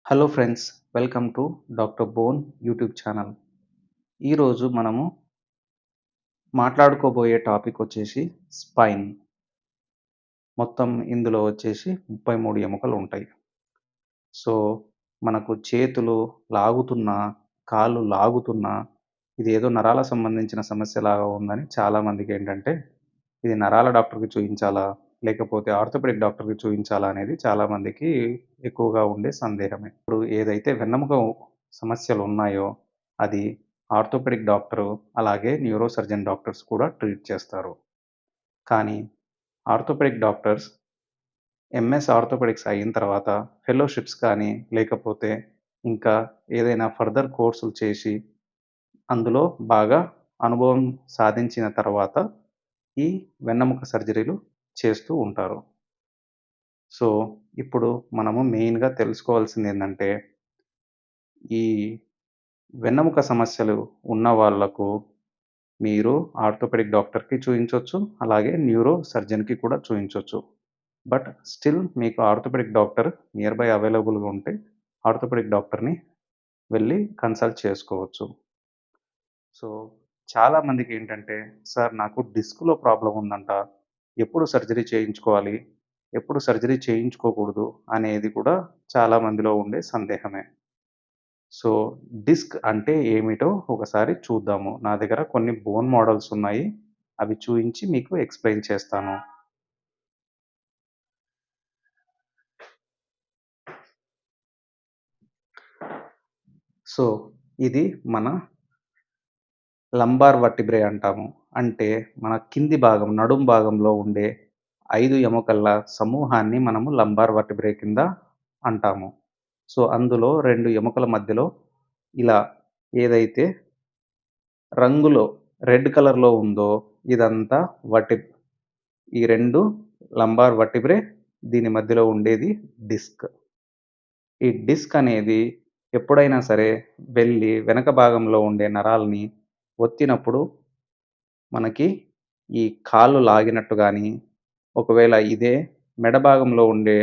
Hello friends, welcome to doctor bone YouTube channel. ఈరోజు మనము మాట్లాడుకోబోయే topic వచ్చేసి స్పైన్. మొత్తం ఇందులో వచ్చేసి 33 ఎముకలు ఉంటాయి. సో, మనకు చేతులు లాగుతున్నా, కాళ్ళు లాగుతున్నా, ఇదేదో నరాల సంబంధించిన సమస్యలాగా ఉందని చాలామందికి ఏంటంటే, ఇది నరాల డాక్టర్‌కి చూయించాలా? లేకపోతే ఆర్థోపెడిక్ డాక్టర్‌కి చూయించాలా? అనేది చాలామందికి ఎక్కువగా ఉండే సందేహమే. ఇప్పుడు ఏదైతే వెన్నెముక సమస్యలున్నాయో, అది ఆర్థోపెడిక్ డాక్టరు, అలాగే న్యూరో సర్జన్ డాక్టర్స్ కూడా ట్రీట్ చేస్తారు. కానీ ఆర్థోపెడిక్ డాక్టర్స్ ఎంఎస్ ఆర్థోపెడిక్స్ అయిన తర్వాత ఫెలోషిప్స్ కానీ, లేకపోతే ఇంకా ఏదైనా ఫర్దర్ కోర్సులు చేసి, అందులో బాగా అనుభవం సాధించిన తర్వాత ఈ వెన్నెముక సర్జరీలు చేస్తూ ఉంటారు. సో, ఇప్పుడు మనము మెయిన్‌గా తెలుసుకోవాల్సిందేందంటే, ఈ వెన్నెముక సమస్యలు ఉన్న వాళ్ళకు మీరు ఆర్థోపెడిక్ డాక్టర్‌కి చూయించొచ్చు. అలాగే న్యూరో సర్జన్‌కి కూడా చూయించొచ్చు. బట్ స్టిల్ మీకు ఆర్థోపెడిక్ డాక్టర్ నియర్ బై అవైలబుల్‌గా ఉంటే ఆర్థోపెడిక్ డాక్టర్‌ని వెళ్లి కన్సల్ట్ చేసుకోవచ్చు. సో, చాలామందికేంటంటే, సార్ నాకు డిస్క్‌లో ప్రాబ్లమ్ ఉందంట. ఎప్పుడు సర్జరీ చేయించుకోవాలి? ఎప్పుడు సర్జరీ చేయించుకోకూడదు? అనేది కూడా చాలా మందిలో ఉండే సందేహమే. సో, డిస్క్ అంటే ఏమిటో ఒకసారి చూద్దాము. నా దగ్గర కొన్ని బోన్ మోడల్స్ ఉన్నాయి. అవి చూయించి మీకు ఎక్స్‌ప్లెయిన్ చేస్తాను. సో, ఇది మన లంబార్ వర్టిబ్రే అంటాము. అంటే మన కింది భాగం, నడుం భాగంలో ఉండే 5 ఎముకల సమూహాన్ని మనము లంబార్ వర్టిబ్రే కింద అంటాము. సో, అందులో 2 ఎముకల మధ్యలో ఇలా ఏదైతే రంగులో రెడ్ కలర్‌లో ఉందో ఇదంతా వర్టి ఈ 2 లంబార్ వర్టిబ్రే, దీని మధ్యలో ఉండేది డిస్క్. ఈ డిస్క్ అనేది ఎప్పుడైనా సరే వెళ్లి వెనక భాగంలో ఉండే నరాల్ని ఒత్తినప్పుడు మనకి ఈ కాళ్ళు లాగినట్టు గానీ, ఒకవేళ ఇదే మెడ భాగంలో ఉండే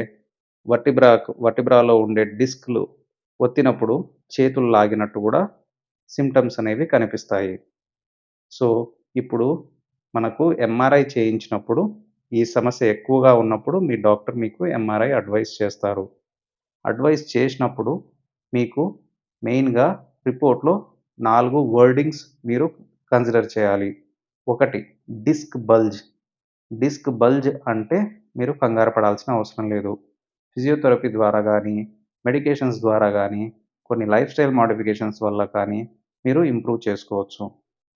వర్టిబ్రాలో ఉండే డిస్క్‌లు ఒత్తినప్పుడు చేతులు లాగినట్టు గూడా సింప్టమ్స్ అనేవి కనిపిస్తాయి. సో, ఇప్పుడు మనకు ఎంఆర్ఐ చేయించినప్పుడు ఈ సమస్య ఎక్కువగా ఉన్నప్పుడు మీ డాక్టర్ మీకు ఎంఆర్ఐ అడ్వైస్ చేస్తారు. అడ్వైస్ చేసినప్పుడు మీకు మెయిన్‌గా రిపోర్ట్‌లో 4 వర్డింగ్స్ మీరు కన్సిడర్ చేయాలి. ఒకటి డిస్క్ బల్జ్. డిస్క్ బల్జ్ అంటే మీరు కంగారు పడాల్సిన అవసరం లేదు. ఫిజియోథెరపీ ద్వారా గానీ, మెడికేషన్స్ ద్వారా గానీ, కొన్ని లైఫ్ స్టైల్ మోడిఫికేషన్స్ వల్ల కానీ మీరు ఇంప్రూవ్ చేసుకోవచ్చు.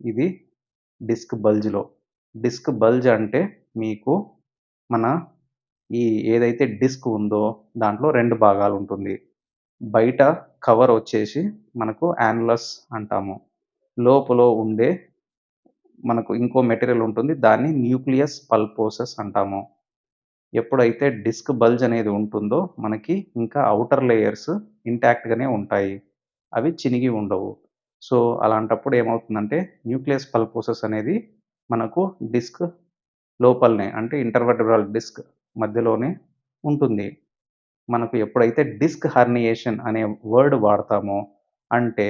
ఇది డిస్క్ బల్జ్‌లో. డిస్క్ బల్జ్ అంటే మీకు మన ఈ ఏదైతే డిస్క్ ఉందో దాంట్లో 2 భాగాలుంటుంది. బయట కవర్ వచ్చేసి మనకు యాన్యులస్ అంటాము. లోపల ఉండే మనకు ఇంకో మెటీరియల్ ఉంటుంది. దాన్ని న్యూక్లియస్ పల్పోసస్ అంటాము. ఎప్పుడైతే డిస్క్ బల్జ్ అనేది ఉంటుందో మనకి ఇంకా ఔటర్ లేయర్స్ ఇంటాక్ట్‌గానే ఉంటాయి. అవి చినిగి ఉండవు. సో, అలాంటప్పుడు ఏమవుతుందంటే న్యూక్లియస్ పల్పోసస్ అనేది మనకు డిస్క్ లోపలనే అంటే ఇంటర్వర్టెబ్రల్ డిస్క్ మధ్యలోనే ఉంటుంది. మనకు ఎప్పుడైతే డిస్క్ హెర్నియేషన్ అనే వర్డ్ వాడతామో అంటే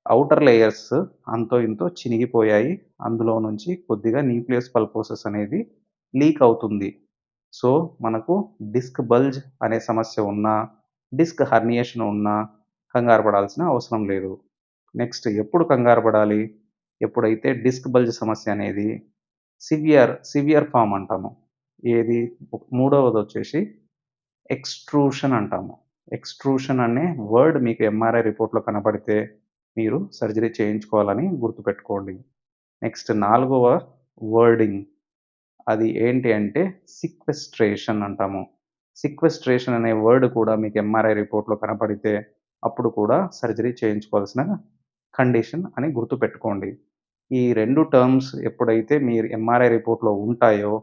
ఔటర్ లేయర్స్ అంతో ఇంతో చినిగిపోయాయి. అందులో నుంచి కొద్దిగా న్యూక్లియస్ పల్పోసస్ అనేది లీక్ అవుతుంది. సో, మనకు డిస్క్ బల్జ్ అనే సమస్య ఉన్నా, డిస్క్ హెర్నియేషన్ ఉన్నా కంగారు పడాల్సిన అవసరం లేదు. నెక్స్ట్ ఎప్పుడు కంగారు పడాలి? ఎప్పుడైతే డిస్క్ బల్జ్ సమస్య అనేది సివియర్ ఫార్మ్ అంటాము. ఏది మూడవదొచ్చేసి ఎక్స్‌ట్రూషన్ అంటాము. ఎక్స్‌ట్రూషన్ అనే వర్డ్ మీకు ఎంఆర్ఐ రిపోర్ట్‌లో కనపడితే మీరు సర్జరీ చేయించుకోవాలని గుర్తుపెట్టుకోండి. నెక్స్ట్ నాలుగవ వర్డింగ్ అది ఏంటి అంటే సిక్వెస్ట్రేషన్ అంటాము. సిక్వెస్ట్రేషన్ అనే వర్డ్ కూడా మీకు ఎంఆర్ఐ రిపోర్ట్‌లో కనపడితే అప్పుడు కూడా సర్జరీ చేయించుకోవాల్సిన కండిషన్ అని గుర్తుపెట్టుకోండి. ఈ 2 టర్మ్స్ ఎప్పుడైతే మీ ఎంఆర్ఐ రిపోర్ట్‌లో ఉంటాయో,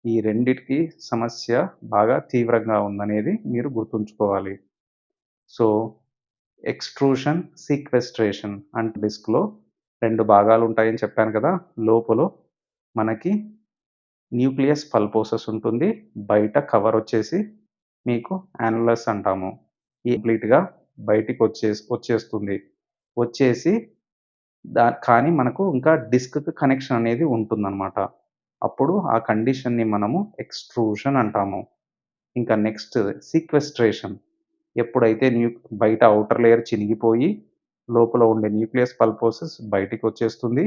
ఈ రెండిటికి సమస్య బాగా తీవ్రంగా ఉందనేది మీరు గుర్తుంచుకోవాలి. సో, ఎక్స్‌ట్రూషన్, సీక్వెస్ట్రేషన్ అంటే డిస్క్‌లో 2 భాగాలుంటాయని చెప్పాను కదా! లోపల మనకి న్యూక్లియస్ పల్పోసస్ ఉంటుంది. బయట కవరొచ్చేసి మీకు యాన్యులస్ అంటాము. కంప్లీట్‌గా వచ్చేస్తుంది. వచ్చేసి కానీ మనకు ఇంకా డిస్క్‌కి కనెక్షన్ అనేది ఉంటుందనమాట. అప్పుడు ఆ కండిషన్‌ని మనము ఎక్స్‌ట్రూషన్ అంటాము. ఇంకా నెక్స్ట్ సీక్వెస్ట్రేషన్. ఎప్పుడైతే బయట ఔటర్ లేయర్ చినిగిపోయి, లోపల ఉండే న్యూక్లియస్ పల్పోసస్ బయటికొచ్చేస్తుంది.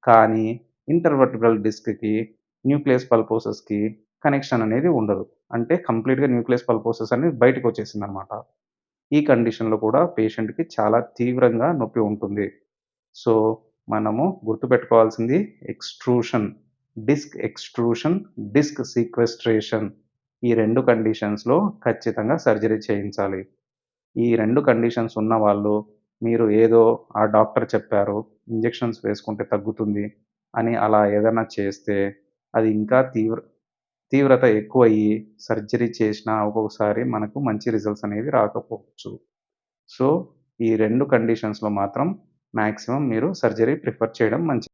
కానీ ఇంటర్వర్టిబ్రల్ డిస్క్‌కి, న్యూక్లియస్ పల్పోసస్‌కి కనెక్షన్ అనేది ఉండదు. అంటే కంప్లీట్‌గా న్యూక్లియస్ పల్పోసస్ అనేది బయటికొచ్చేసిందనమాట. ఈ కండిషన్‌లో కూడా పేషెంట్‌కి చాలా తీవ్రంగా నొప్పి ఉంటుంది. సో, మనము గుర్తుపెట్టుకోవాల్సింది extrusion, disc extrusion, disc sequestration. ఈ 2 కండిషన్స్‌లో ఖచ్చితంగా సర్జరీ చేయించాలి. ఈ 2 కండిషన్స్ ఉన్నవాళ్ళు మీరు ఏదో ఆ డాక్టర్ చెప్పారు, ఇంజెక్షన్స్ వేసుకుంటే తగ్గుతుంది అని అలా ఏదైనా చేస్తే అది ఇంకా తీవ్రత ఎక్కువయ్యి సర్జరీ చేసినా ఒక్కొక్కసారి మనకు మంచి రిజల్ట్స్ అనేవి రాకపోవచ్చు. సో, ఈ 2 కండిషన్స్‌లో మాత్రం మాక్సిమం మీరు సర్జరీ ప్రిఫర్ చేయడం మంచిది.